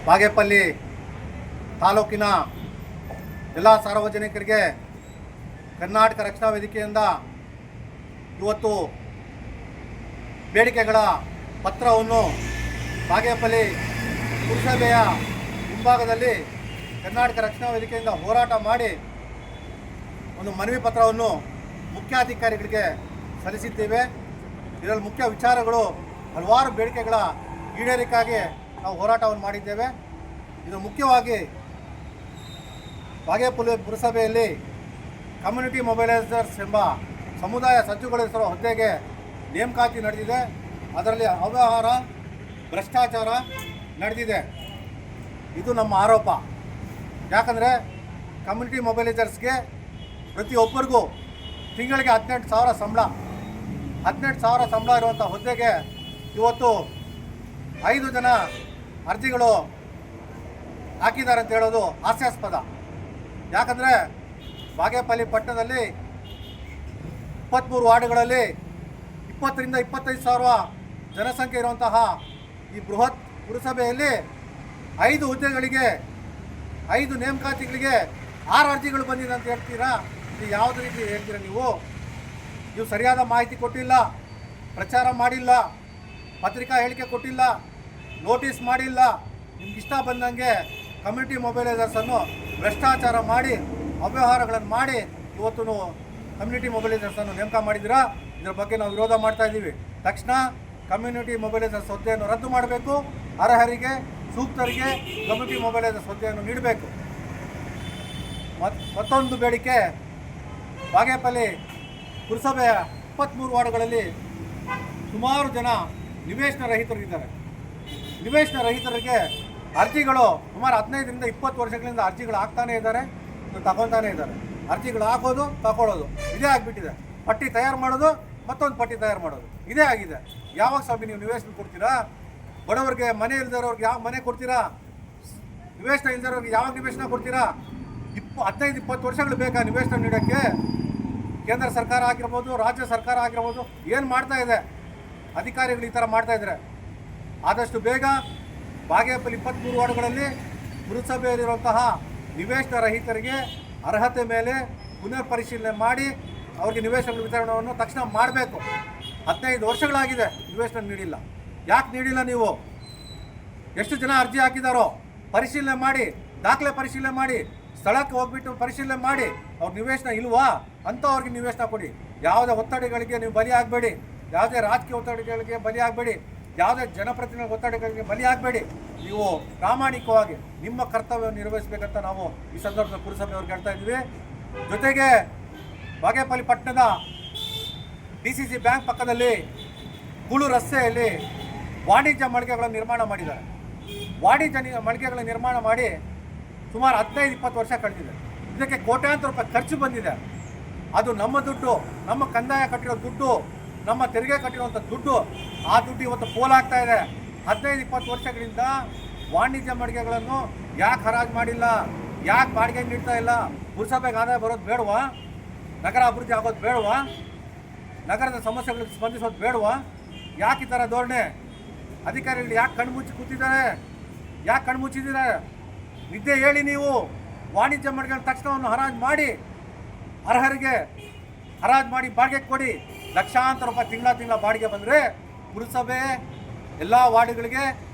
ಬಾಗೇಪಲ್ಲಿ ತಾಲೂಕಿನ ಎಲ್ಲ ಸಾರ್ವಜನಿಕರಿಗೆ ಕರ್ನಾಟಕ ರಕ್ಷಣಾ ವೇದಿಕೆಯಿಂದ ಇವತ್ತು ಬೇಡಿಕೆಗಳ ಪತ್ರವನ್ನು ಬಾಗೇಪಲ್ಲಿ ಪುರಸಭೆಯ ಮುಂಭಾಗದಲ್ಲಿ ಕರ್ನಾಟಕ ರಕ್ಷಣಾ ವೇದಿಕೆಯಿಂದ ಹೋರಾಟ ಮಾಡಿ ಒಂದು ಮನವಿ ಪತ್ರವನ್ನು ಮುಖ್ಯಾಧಿಕಾರಿಗಳಿಗೆ ಸಲ್ಲಿಸಿದ್ದೇವೆ. ಇದರಲ್ಲಿ ಮುಖ್ಯ ವಿಚಾರಗಳು ಹಲವಾರು ಬೇಡಿಕೆಗಳ ಈಡೇರಿಕೆಗಾಗಿ ನಾವು ಹೋರಾಟವನ್ನು ಮಾಡಿದ್ದೇವೆ. ಇದು ಮುಖ್ಯವಾಗಿ ಬಾಗೇಪಲ್ಲಿ ಪುರಸಭೆಯಲ್ಲಿ ಕಮ್ಯುನಿಟಿ ಮೊಬೈಲೈಸರ್ಸ್ ಎಂಬ ಸಮುದಾಯ ಸಜ್ಜುಗೊಳಿಸುವ ಹುದ್ದೆಗೆ ನೇಮಕಾತಿ ನಡೆದಿದೆ. ಅದರಲ್ಲಿ ಅವ್ಯವಹಾರ, ಭ್ರಷ್ಟಾಚಾರ ನಡೆದಿದೆ. ಇದು ನಮ್ಮ ಆರೋಪ. ಯಾಕಂದರೆ ಕಮ್ಯುನಿಟಿ ಮೊಬೈಲೈಸರ್ಸ್ಗೆ ಪ್ರತಿಯೊಬ್ಬರಿಗೂ ತಿಂಗಳಿಗೆ 18,000 ಸಂಬಳ, 18,000 ಸಂಬಳ ಇರುವಂಥ ಹುದ್ದೆಗೆ ಇವತ್ತು 5 ಜನ ಅರ್ಜಿಗಳು ಹಾಕಿದ್ದಾರೆ ಅಂತ ಹೇಳೋದು ಹಾಸ್ಯಾಸ್ಪದ. ಯಾಕಂದರೆ ಬಾಗೇಪಲ್ಲಿ ಪಟ್ಟಣದಲ್ಲಿ 23 ವಾರ್ಡ್ಗಳಲ್ಲಿ 20,000 ರಿಂದ 25,000 ಜನಸಂಖ್ಯೆ ಇರುವಂತಹ ಈ ಬೃಹತ್ ಪುರಸಭೆಯಲ್ಲಿ 5 ಹುದ್ದೆಗಳಿಗೆ 5 ನೇಮಕಾತಿಗಳಿಗೆ 6 ಅರ್ಜಿಗಳು ಬಂದಿದೆ ಅಂತ ಹೇಳ್ತೀರಾ? ಇದು ಯಾವುದೇ ರೀತಿ ಹೇಳ್ತೀರಾ? ನೀವು ಸರಿಯಾದ ಮಾಹಿತಿ ಕೊಟ್ಟಿಲ್ಲ, ಪ್ರಚಾರ ಮಾಡಿಲ್ಲ, ಪತ್ರಿಕಾ ಹೇಳಿಕೆ ಕೊಟ್ಟಿಲ್ಲ, ನೋಟಿಸ್ ಮಾಡಿಲ್ಲ. ನಿಮ್ಗೆ ಇಷ್ಟ ಬಂದಂಗೆ ಕಮ್ಯುನಿಟಿ ಮೊಬೈಲೈಸರ್ಸನ್ನು ಭ್ರಷ್ಟಾಚಾರ ಮಾಡಿ, ಅವ್ಯವಹಾರಗಳನ್ನು ಮಾಡಿ ಇವತ್ತು ಕಮ್ಯುನಿಟಿ ಮೊಬೈಲೈಸರ್ಸನ್ನು ನೇಮಕ ಮಾಡಿದ್ದೀರಾ. ಇದರ ಬಗ್ಗೆ ನಾವು ವಿರೋಧ ಮಾಡ್ತಾ ಇದ್ದೀವಿ. ತಕ್ಷಣ ಕಮ್ಯುನಿಟಿ ಮೊಬೈಲೈಸರ್ಸ್ ಹುದ್ದೆಯನ್ನು ರದ್ದು ಮಾಡಬೇಕು. ಅರ್ಹರಿಗೆ, ಸೂಕ್ತರಿಗೆ ಕಮ್ಯುನಿಟಿ ಮೊಬೈಲೈಸರ್ಸ್ ಹುದ್ದೆಯನ್ನು ನೀಡಬೇಕು. ಮತ್ತೊಂದು ಬೇಡಿಕೆ, ಬಾಗೇಪಲ್ಲಿ ಪುರಸಭೆಯ 23 ವಾರ್ಡ್ಗಳಲ್ಲಿ ಸುಮಾರು ಜನ ನಿವೇಶನ ರಹಿತರಿದ್ದಾರೆ. ನಿವೇಶನ ರಹಿತರಿಗೆ ಅರ್ಜಿಗಳು ಸುಮಾರು 15 ರಿಂದ 20 ವರ್ಷಗಳಿಂದ ಅರ್ಜಿಗಳು ಹಾಕ್ತಾನೇ ಇದ್ದಾರೆ, ತಗೊತಾನೇ ಇದ್ದಾರೆ. ಅರ್ಜಿಗಳು ಹಾಕೋದು, ತಗೊಳ್ಳೋದು ಇದೇ ಆಗಿಬಿಟ್ಟಿದೆ. ಪಟ್ಟಿ ತಯಾರು ಮಾಡೋದು, ಮತ್ತೊಂದು ಪಟ್ಟಿ ತಯಾರು ಮಾಡೋದು ಇದೇ ಆಗಿದೆ. ಯಾವಾಗ ಸ್ವಾಮಿ ನೀವು ನಿವೇಶನ ಕೊಡ್ತೀರಾ? ಬಡವರಿಗೆ, ಮನೆ ಇಲ್ದಿರೋರಿಗೆ ಯಾವ ಮನೆ ಕೊಡ್ತೀರಾ? ನಿವೇಶನ ಇಲ್ದಿರೋರಿಗೆ ಯಾವಾಗ ನಿವೇಶನ ಕೊಡ್ತೀರಾ? 15-20 ವರ್ಷಗಳು ಬೇಕಾ ನಿವೇಶನ ನೀಡೋಕ್ಕೆ? ಕೇಂದ್ರ ಸರ್ಕಾರ ಆಗಿರ್ಬೋದು, ರಾಜ್ಯ ಸರ್ಕಾರ ಆಗಿರ್ಬೋದು, ಏನು ಮಾಡ್ತಾ ಇದೆ? ಅಧಿಕಾರಿಗಳು ಈ ಥರ ಮಾಡ್ತಾಯಿದ್ದಾರೆ. ಆದಷ್ಟು ಬೇಗ ಬಾಗೇಪಲ್ಲಿ 23 ವಾರ್ಡ್ಗಳಲ್ಲಿ ಪುರಸಭೆಯಲ್ಲಿರುವಂತಹ ನಿವೇಶನ ರಹಿತರಿಗೆ ಅರ್ಹತೆ ಮೇಲೆ ಪುನರ್ ಪರಿಶೀಲನೆ ಮಾಡಿ ಅವರಿಗೆ ನಿವೇಶನ ವಿತರಣೆಯನ್ನು ತಕ್ಷಣ ಮಾಡಬೇಕು. 15 ವರ್ಷಗಳಾಗಿದೆ ನಿವೇಶನ ನೀಡಿಲ್ಲ. ಯಾಕೆ ನೀಡಿಲ್ಲ? ನೀವು ಎಷ್ಟು ಜನ ಅರ್ಜಿ ಹಾಕಿದಾರೋ ಪರಿಶೀಲನೆ ಮಾಡಿ, ದಾಖಲೆ ಪರಿಶೀಲನೆ ಮಾಡಿ, ಸ್ಥಳಕ್ಕೆ ಹೋಗ್ಬಿಟ್ಟು ಪರಿಶೀಲನೆ ಮಾಡಿ. ಅವ್ರ ನಿವೇಶನ ಇಲ್ವಾ ಅಂತ ಅವ್ರಿಗೆ ನಿವೇಶನ ಕೊಡಿ. ಯಾವುದೇ ಒತ್ತಡಗಳಿಗೆ ನೀವು ಬಲಿ ಆಗಬೇಡಿ, ಯಾವುದೇ ರಾಜಕೀಯ ಒತ್ತಡಗಳಿಗೆ ಬಲಿ ಆಗಬೇಡಿ, ಯಾವುದೇ ಜನಪ್ರತಿನಿಧಿ ಒತ್ತಡಗಳಿಗೆ ಬಲಿ ಆಗಬೇಡಿ. ನೀವು ಪ್ರಾಮಾಣಿಕವಾಗಿ ನಿಮ್ಮ ಕರ್ತವ್ಯವನ್ನು ನಿರ್ವಹಿಸಬೇಕಂತ ನಾವು ಈ ಸಂದರ್ಭದಲ್ಲಿ ಪುರಸಭೆಯವ್ರಿಗೆ ಹೇಳ್ತಾ ಇದ್ದೀವಿ. ಜೊತೆಗೆ ಬಾಗೇಪಲ್ಲಿ ಪಟ್ಟಣದ DCC ಬ್ಯಾಂಕ್ ಪಕ್ಕದಲ್ಲಿ ಕುಳು ರಸ್ತೆಯಲ್ಲಿ ವಾಣಿಜ್ಯ ಮಳಿಗೆಗಳನ್ನು ನಿರ್ಮಾಣ ಮಾಡಿದ್ದಾರೆ. ವಾಣಿಜ್ಯ ಮಳಿಗೆಗಳ ನಿರ್ಮಾಣ ಮಾಡಿ ಸುಮಾರು 15-20 ವರ್ಷ ಕಳೆದಿದೆ. ಇದಕ್ಕೆ ಕೋಟ್ಯಾಂತರ ರೂಪಾಯಿ ಖರ್ಚು ಬಂದಿದೆ. ಅದು ನಮ್ಮ ದುಡ್ಡು, ನಮ್ಮ ಕಂದಾಯ ಕಟ್ಟಿರೋ ದುಡ್ಡು, ನಮ್ಮ ತೆರಿಗೆ ಕಟ್ಟಿರುವಂಥ ದುಡ್ಡು. ಆ ದುಡ್ಡು ಇವತ್ತು ಪೋಲಾಗ್ತಾ ಇದೆ. 15-20 ವರ್ಷಗಳಿಂದ ವಾಣಿಜ್ಯ ಮಳಿಗೆಗಳನ್ನು ಯಾಕೆ ಹರಾಜು ಮಾಡಿಲ್ಲ? ಯಾಕೆ ಬಾಡಿಗೆ ನೀಡ್ತಾ ಇಲ್ಲ? ಪುರಸಭೆಗೆ ಆದಾಯ ಬರೋದು ಬೇಡವಾ? ನಗರ ಅಭಿವೃದ್ಧಿ ಆಗೋದು ಬೇಡವಾ? ನಗರದ ಸಮಸ್ಯೆಗಳಿಗೆ ಸ್ಪಂದಿಸೋದು ಬೇಡವಾ? ಯಾಕೆ ಈ ಥರ ಧೋರಣೆ? ಅಧಿಕಾರಿಗಳು ಯಾಕೆ ಕಣ್ಮುಚ್ಚಿ ಕೂತಿದ್ದಾರೆ? ಯಾಕೆ ಕಣ್ಮುಚ್ಚಿದ್ದಾರೆ? ನಿದ್ದೆ ಹೇಳಿ. ನೀವು ವಾಣಿಜ್ಯ ಮಳಿಗೆಗಳ ತಕ್ಷಣವನ್ನು ಹರಾಜು ಮಾಡಿ, ಅರ್ಹರಿಗೆ ಹರಾಜು ಮಾಡಿ ಬಾಡಿಗೆ ಕೊಡಿ. ಲಕ್ಷಾಂತರ ರೂಪಾಯಿ ತಿಂಗಳ ಬಾಡಿಗೆ ಬಂದರೆ ಪುರಸಭೆ ಎಲ್ಲ ವಾರ್ಡ್ಗಳಿಗೆ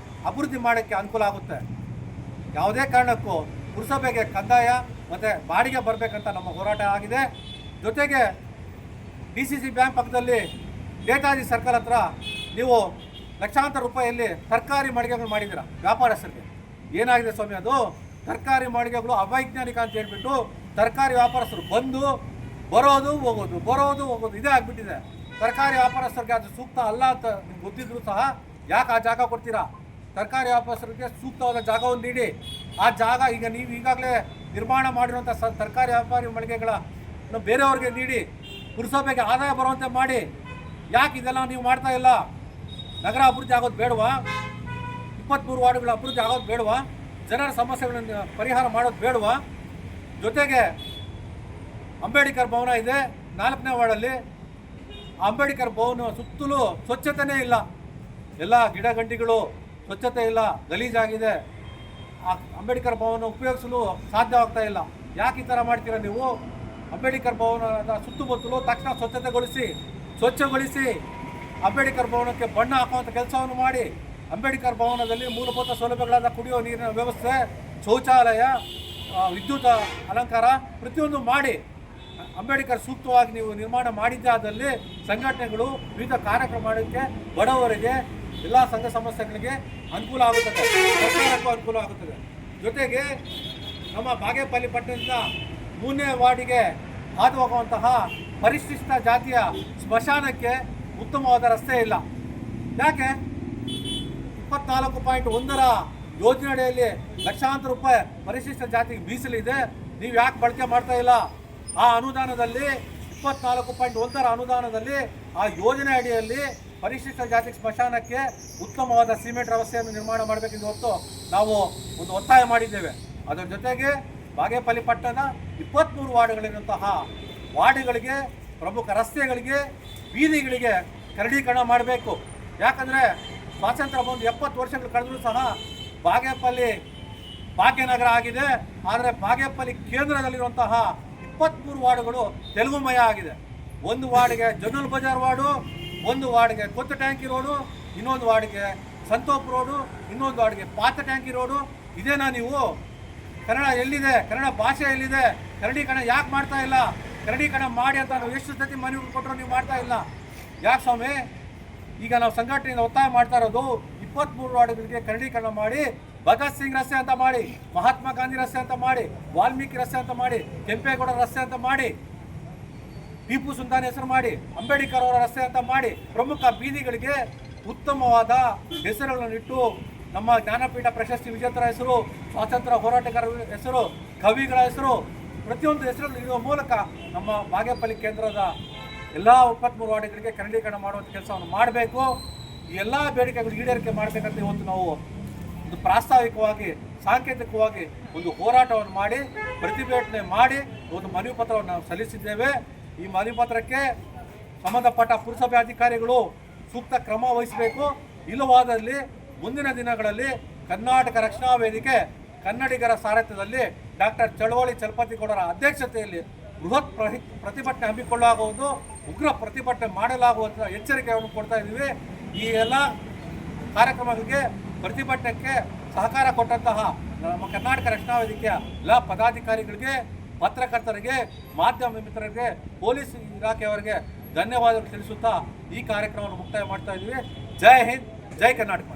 ಅಭಿವೃದ್ಧಿ ಮಾಡೋಕ್ಕೆ ಅನುಕೂಲ ಆಗುತ್ತೆ. ಯಾವುದೇ ಕಾರಣಕ್ಕೂ ಪುರಸಭೆಗೆ ಕಂದಾಯ ಮತ್ತು ಬಾಡಿಗೆ ಬರಬೇಕಂತ ನಮ್ಮ ಹೋರಾಟ ಆಗಿದೆ. ಜೊತೆಗೆ DCC ಬ್ಯಾಂಕ್ ಪಕ್ಕದಲ್ಲಿ ನೇತಾಜಿ ಸರ್ಕಲ್ ಹತ್ರ ನೀವು ಲಕ್ಷಾಂತರ ರೂಪಾಯಿಯಲ್ಲಿ ತರಕಾರಿ ಮಳಿಗೆಗಳು ಮಾಡಿದ್ದೀರ ವ್ಯಾಪಾರಸ್ಥರಿಗೆ. ಏನಾಗಿದೆ ಸ್ವಾಮಿ ಅದು? ತರಕಾರಿ ಮಳಿಗೆಗಳು ಅವೈಜ್ಞಾನಿಕ ಅಂತ ಹೇಳ್ಬಿಟ್ಟು ತರಕಾರಿ ವ್ಯಾಪಾರಸ್ಥರು ಬರೋದು ಹೋಗೋದು ಇದೇ ಆಗಿಬಿಟ್ಟಿದೆ. ತರಕಾರಿ ವ್ಯಾಪಾರಸ್ಥರಿಗೆ ಅದು ಸೂಕ್ತ ಅಲ್ಲ ಅಂತ ನಿಮ್ಗೆ ಗೊತ್ತಿದ್ರು ಸಹ ಯಾಕೆ ಆ ಜಾಗ ಕೊಡ್ತೀರಾ? ತರಕಾರಿ ವ್ಯಾಪಾರಸ್ಥರಿಗೆ ಸೂಕ್ತವಾದ ಜಾಗವನ್ನು ನೀಡಿ. ಆ ಜಾಗ ಈಗ ನೀವು ಈಗಾಗಲೇ ನಿರ್ಮಾಣ ಮಾಡಿರುವಂಥ ತರಕಾರಿ ವ್ಯಾಪಾರಿ ಮಳಿಗೆಗಳನ್ನು ಬೇರೆಯವ್ರಿಗೆ ನೀಡಿ ಪುರಸಭೆಗೆ ಆದಾಯ ಬರುವಂತೆ ಮಾಡಿ. ಯಾಕೆ ಇದೆಲ್ಲ ನೀವು ಮಾಡ್ತಾ ಇಲ್ಲ? ನಗರ ಅಭಿವೃದ್ಧಿ ಆಗೋದು ಬೇಡವಾ? 23 ವಾರ್ಡ್ಗಳ ಅಭಿವೃದ್ಧಿ ಆಗೋದು ಬೇಡವಾ? ಜನರ ಸಮಸ್ಯೆಗಳನ್ನು ಪರಿಹಾರ ಮಾಡೋದು ಬೇಡವಾ? ಜೊತೆಗೆ ಅಂಬೇಡ್ಕರ್ ಭವನ ಇದೆ 4ನೇ ವಾರ್ಡಲ್ಲಿ. ಅಂಬೇಡ್ಕರ್ ಭವನ ಸುತ್ತಲೂ ಸ್ವಚ್ಛತೆಯೇ ಇಲ್ಲ. ಎಲ್ಲ ಗಿಡ ಗಂಟಿಗಳು ಸ್ವಚ್ಛತೆ ಇಲ್ಲ, ಗಲೀಜಾಗಿದೆ. ಆ ಅಂಬೇಡ್ಕರ್ ಭವನ ಉಪಯೋಗಿಸಲು ಸಾಧ್ಯವಾಗ್ತಾ ಇಲ್ಲ. ಯಾಕೆ ಈ ಥರ ಮಾಡ್ತೀರಾ ನೀವು? ಅಂಬೇಡ್ಕರ್ ಭವನದ ಸುತ್ತಮುತ್ತಲು ತಕ್ಷಣ ಸ್ವಚ್ಛಗೊಳಿಸಿ ಅಂಬೇಡ್ಕರ್ ಭವನಕ್ಕೆ ಬಣ್ಣ ಹಾಕುವಂಥ ಕೆಲಸವನ್ನು ಮಾಡಿ. ಅಂಬೇಡ್ಕರ್ ಭವನದಲ್ಲಿ ಮೂಲಭೂತ ಸೌಲಭ್ಯಗಳಾದ ಕುಡಿಯುವ ನೀರಿನ ವ್ಯವಸ್ಥೆ, ಶೌಚಾಲಯ, ವಿದ್ಯುತ್ ಅಲಂಕಾರ ಪ್ರತಿಯೊಂದು ಮಾಡಿ ಅಂಬೇಡ್ಕರ್ ಸೂಕ್ತವಾಗಿ ನೀವು ನಿರ್ಮಾಣ ಮಾಡಿದ್ದೇ ಆದಲ್ಲಿ ಸಂಘಟನೆಗಳು ವಿವಿಧ ಕಾರ್ಯಕ್ರಮ ಮಾಡೋಕ್ಕೆ ಬಡವರಿಗೆ ಎಲ್ಲ ಸಂಘ ಸಂಸ್ಥೆಗಳಿಗೆ ಅನುಕೂಲ ಆಗುತ್ತದೆ, ಸರ್ಕಾರಕ್ಕೂ ಅನುಕೂಲ ಆಗುತ್ತದೆ. ಜೊತೆಗೆ ನಮ್ಮ ಬಾಗೇಪಲ್ಲಿ ಪಟ್ಟಣದಿಂದ 3ನೇ ವಾರ್ಡಿಗೆ ಹಾದು ಹೋಗುವಂತಹ ಪರಿಶಿಷ್ಟ ಜಾತಿಯ ಸ್ಮಶಾನಕ್ಕೆ ಉತ್ತಮವಾದ ರಸ್ತೆ ಇಲ್ಲ. ಯಾಕೆ? 24.1ರ ಯೋಜನೆಯಡಿಯಲ್ಲಿ ಲಕ್ಷಾಂತರ ರೂಪಾಯಿ ಪರಿಶಿಷ್ಟ ಜಾತಿಗೆ ಮೀಸಲಿದೆ. ನೀವು ಯಾಕೆ ಬಳಕೆ ಮಾಡ್ತಾ ಇಲ್ಲ? ಆ ಅನುದಾನದಲ್ಲಿ 24.1ರ ಅನುದಾನದಲ್ಲಿ ಆ ಯೋಜನೆ ಅಡಿಯಲ್ಲಿ ಪರಿಶಿಷ್ಟ ಜಾತಿ ಸ್ಮಶಾನಕ್ಕೆ ಉತ್ತಮವಾದ ಸಿಮೆಂಟ್ ವ್ಯವಸ್ಥೆಯನ್ನು ನಿರ್ಮಾಣ ಮಾಡಬೇಕೆಂದು ಹೊತ್ತು ನಾವು ಒಂದು ಒತ್ತಾಯ ಮಾಡಿದ್ದೇವೆ. ಅದರ ಜೊತೆಗೆ ಬಾಗೇಪಲ್ಲಿ ಪಟ್ಟಣದ 23 ವಾರ್ಡ್ಗಳಿರುವಂತಹ ವಾರ್ಡ್ಗಳಿಗೆ, ಪ್ರಮುಖ ರಸ್ತೆಗಳಿಗೆ, ಬೀದಿಗಳಿಗೆ ಕರಡೀಕರಣ ಮಾಡಬೇಕು. ಯಾಕಂದರೆ ಸ್ವಾತಂತ್ರ್ಯ ಬಂದು 70 ವರ್ಷಗಳು ಕಳೆದರೂ ಸಹ ಬಾಗೇಪಲ್ಲಿ ಭಾಗ್ಯನಗರ ಆಗಿದೆ. ಆದರೆ ಬಾಗೇಪಲ್ಲಿ ಕೇಂದ್ರದಲ್ಲಿರುವಂತಹ 23 ವಾರ್ಡ್ಗಳು ತೆಲುಗುಮಯ ಆಗಿದೆ. ಒಂದು ವಾರ್ಡ್ಗೆ ಜನರಲ್ ಬಜಾರ್ ವಾರ್ಡು, ಒಂದು ವಾರ್ಡ್ಗೆ ಕೊತ್ತ ಟ್ಯಾಂಕಿ ರೋಡು, ಇನ್ನೊಂದು ವಾರ್ಡ್ಗೆ ಸಂತೋಪ್ ರೋಡು, ಇನ್ನೊಂದು ವಾರ್ಡ್ಗೆ ಪಾತ ಟ್ಯಾಂಕಿ ರೋಡು. ಇದೇನಾ ನೀವು? ಕನ್ನಡ ಎಲ್ಲಿದೆ? ಕನ್ನಡ ಭಾಷೆ ಎಲ್ಲಿದೆ? ಕರಡೀಕರಣ ಯಾಕೆ ಮಾಡ್ತಾ ಇಲ್ಲ? ಕರಡೀಕರಣ ಮಾಡಿ ಅಂತ ನಾವು ಎಷ್ಟು ಸತಿ ಮನವಿ ಕೊಟ್ಟರು ನೀವು ಮಾಡ್ತಾ ಇಲ್ಲ. ಯಾಕೆ ಸ್ವಾಮಿ? ಈಗ ನಾವು ಸಂಘಟನೆಯಿಂದ ಒತ್ತಾಯ ಮಾಡ್ತಾ ಇರೋದು 23 ವಾರ್ಡ್ಗಳಿಗೆ ಕರಡೀಕರಣ ಮಾಡಿ, ಭಗತ್ ಸಿಂಗ್ ರಸ್ತೆ ಅಂತ ಮಾಡಿ, ಮಹಾತ್ಮ ಗಾಂಧಿ ರಸ್ತೆ ಅಂತ ಮಾಡಿ, ವಾಲ್ಮೀಕಿ ರಸ್ತೆ ಅಂತ ಮಾಡಿ, ಕೆಂಪೇಗೌಡ ರಸ್ತೆ ಅಂತ ಮಾಡಿ, ಟಿಪ್ಪು ಸುಲ್ತಾನ್ ಹೆಸರು ಮಾಡಿ, ಅಂಬೇಡ್ಕರ್ ಅವರ ರಸ್ತೆ ಅಂತ ಮಾಡಿ, ಪ್ರಮುಖ ಬೀದಿಗಳಿಗೆ ಉತ್ತಮವಾದ ಹೆಸರುಗಳನ್ನು ಇಟ್ಟು ನಮ್ಮ ಜ್ಞಾನಪೀಠ ಪ್ರಶಸ್ತಿ ವಿಜೇತರ ಹೆಸರು, ಸ್ವಾತಂತ್ರ್ಯ ಹೋರಾಟಗಾರರ ಹೆಸರು, ಕವಿಗಳ ಹೆಸರು, ಪ್ರತಿಯೊಂದು ಹೆಸರುಗಳು ಇಡುವ ಮೂಲಕ ನಮ್ಮ ಬಾಗೇಪಲ್ಲಿ ಕೇಂದ್ರದ ಎಲ್ಲ 23 ವಾರ್ಡ್ಗಳಿಗೆ ಕರಡೀಕರಣ ಮಾಡುವಂಥ ಕೆಲಸವನ್ನು ಮಾಡಬೇಕು. ಈ ಎಲ್ಲ ಬೇಡಿಕೆಗಳು ಈಡೇರಿಕೆ ಮಾಡಬೇಕಂತ ಇವತ್ತು ನಾವು ಒಂದು ಪ್ರಾಸ್ತಾವಿಕವಾಗಿ, ಸಾಂಕೇತಿಕವಾಗಿ ಒಂದು ಹೋರಾಟವನ್ನು ಮಾಡಿ, ಪ್ರತಿಭಟನೆ ಮಾಡಿ ಒಂದು ಮನವಿ ಪತ್ರವನ್ನು ನಾವು ಸಲ್ಲಿಸಿದ್ದೇವೆ. ಈ ಮನವಿ ಪತ್ರಕ್ಕೆ ಸಂಬಂಧಪಟ್ಟ ಪುರಸಭೆ ಅಧಿಕಾರಿಗಳು ಸೂಕ್ತ ಕ್ರಮ ವಹಿಸಬೇಕು. ಇಲ್ಲವಾದಲ್ಲಿ ಮುಂದಿನ ದಿನಗಳಲ್ಲಿ ಕರ್ನಾಟಕ ರಕ್ಷಣಾ ವೇದಿಕೆ ಕನ್ನಡಿಗರ ಸಾರಥ್ಯದಲ್ಲಿ ಡಾಕ್ಟರ್ ಚಳವಳಿ ಚಲಪತಿಗೌಡರ ಅಧ್ಯಕ್ಷತೆಯಲ್ಲಿ ಬೃಹತ್ ಪ್ರತಿಭಟನೆ ಹಮ್ಮಿಕೊಳ್ಳಲಾಗುವುದು, ಉಗ್ರ ಪ್ರತಿಭಟನೆ ಮಾಡಲಾಗುವಂಥ ಎಚ್ಚರಿಕೆಯನ್ನು ಕೊಡ್ತಾ ಇದ್ದೀವಿ. ಈ ಎಲ್ಲ ಕಾರ್ಯಕ್ರಮಗಳಿಗೆ, ಪ್ರತಿಭಟನೆಗೆ ಸಹಕಾರ ಕೊಟ್ಟಂತಹ ನಮ್ಮ ಕರ್ನಾಟಕ ರಕ್ಷಣಾ ವೇದಿಕೆಯ ಎಲ್ಲ ಪದಾಧಿಕಾರಿಗಳಿಗೆ, ಪತ್ರಕರ್ತರಿಗೆ, ಮಾಧ್ಯಮ ಮಿತ್ರರಿಗೆ, ಪೊಲೀಸ್ ಇಲಾಖೆಯವರಿಗೆ ಧನ್ಯವಾದಗಳು ತಿಳಿಸುತ್ತಾ ಈ ಕಾರ್ಯಕ್ರಮವನ್ನು ಮುಕ್ತಾಯ ಮಾಡ್ತಾ ಇದ್ದೀವಿ. ಜೈ ಹಿಂದ್, ಜೈ ಕರ್ನಾಟಕ.